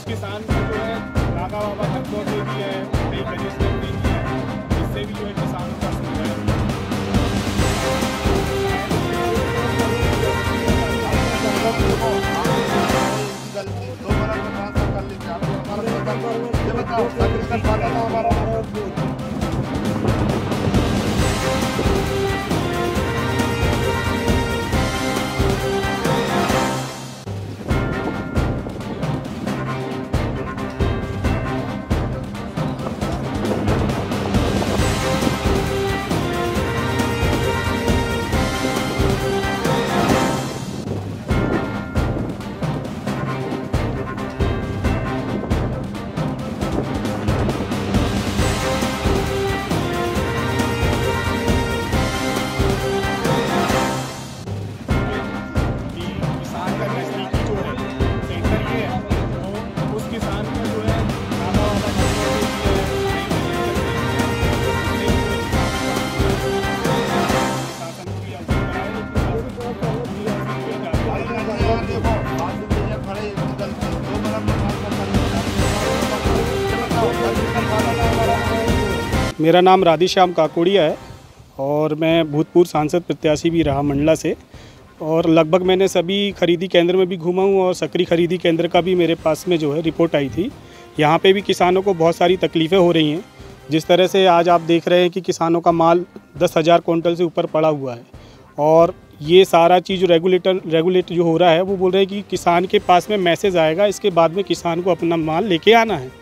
उस किसान को जो है नागा वागा तक दे दी है, नई रजिस्टर दे दी है, इससे भी जो है किसानों का सुविधा है। मेरा नाम राधेश्याम काकोड़िया है और मैं भूतपूर्व सांसद प्रत्याशी भी रहा मंडला से। और लगभग मैंने सभी खरीदी केंद्र में भी घूमा हूँ और सकरी खरीदी केंद्र का भी मेरे पास में जो है रिपोर्ट आई थी। यहाँ पे भी किसानों को बहुत सारी तकलीफ़ें हो रही हैं। जिस तरह से आज आप देख रहे हैं कि किसानों का माल 10,000 क्विंटल से ऊपर पड़ा हुआ है और ये सारा चीज़ रेगुलेट जो हो रहा है वो बोल रहे हैं कि किसान के पास में मैसेज आएगा, इसके बाद में किसान को अपना माल लेके आना है।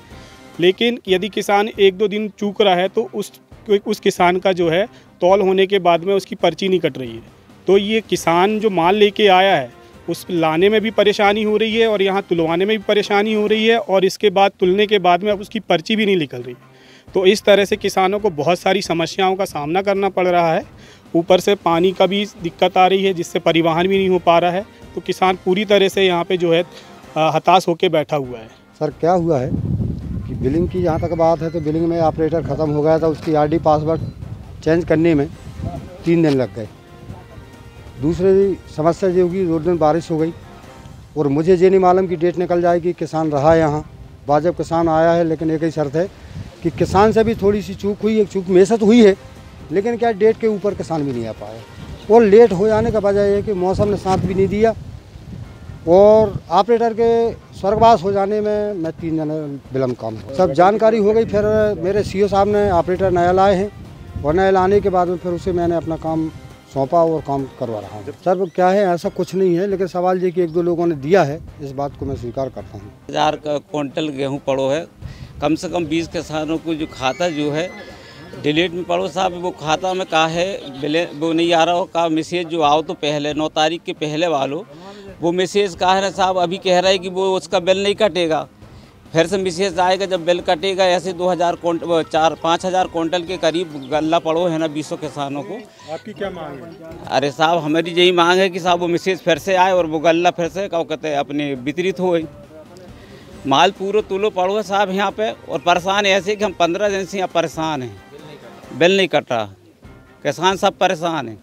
लेकिन यदि किसान 1-2 दिन चूक रहा है तो उस किसान का जो है तौल होने के बाद में उसकी पर्ची नहीं कट रही है। तो ये किसान जो माल लेके आया है उस लाने में भी परेशानी हो रही है और यहाँ तुलवाने में भी परेशानी हो रही है और इसके बाद तुलने के बाद में अब उसकी पर्ची भी नहीं निकल रही। तो इस तरह से किसानों को बहुत सारी समस्याओं का सामना करना पड़ रहा है। ऊपर से पानी का भी दिक्कत आ रही है जिससे परिवहन भी नहीं हो पा रहा है। तो किसान पूरी तरह से यहाँ पे जो है हताश होकर बैठा हुआ है। सर क्या हुआ है कि बिलिंग की जहाँ तक बात है तो बिलिंग में ऑपरेटर ख़त्म हो गया था, उसकी आरडी पासवर्ड चेंज करने में 3 दिन लग गए। दूसरी समस्या ये होगी 2 दिन बारिश हो गई और मुझे ये नहीं मालूम कि डेट निकल जाएगी। किसान रहा यहाँ, वाजिब किसान आया है, लेकिन एक ही शर्त है कि किसान से भी थोड़ी सी चूक हुई है। चूक में से तो हुई है लेकिन क्या डेट के ऊपर किसान भी नहीं आ पाया और लेट हो जाने का वजह है कि मौसम ने साथ भी नहीं दिया और ऑपरेटर के स्वर्गवास हो जाने में मैं 3 दिन विलम्ब काम हो। सब जानकारी हो गई, फिर मेरे सीओ साहब ने ऑपरेटर नया लाए हैं और नया लाने के बाद में फिर उसे मैंने अपना काम सौंपा और काम करवा रहा हूँ। सर क्या है, ऐसा कुछ नहीं है, लेकिन सवाल ये कि 1-2 लोगों ने दिया है, इस बात को मैं स्वीकार करता हूँ। 1000 क्विंटल गेहूँ पड़ो है, कम से कम 20 किसानों को जो खाता जो है डिलीट में पड़ो साहब, वो खाता में कहा है वो नहीं आ रहा हो। का मैसेज जो आओ तो पहले 9 तारीख के पहले वालों वो मैसेज कहा है साहब, अभी कह रहा है कि वो उसका बिल नहीं कटेगा। फिर से मैसेज आएगा जब बिल कटेगा। ऐसे 5,000 क्विंटल के करीब गल्ला पड़ो है ना 20 किसानों को। आपकी क्या मांग है? अरे साहब हमारी यही मांग है कि साहब वो मैसेज फिर से आए और वो गल्ला फिर से क्या कहते हैं अपने वितरित हो। माल पूरा तुलो पड़ो है साहब यहाँ पे और परेशान ऐसे कि हम 15 दिन से यहाँ परेशान हैं, बिल नहीं कट रहा, किसान सब परेशान हैं।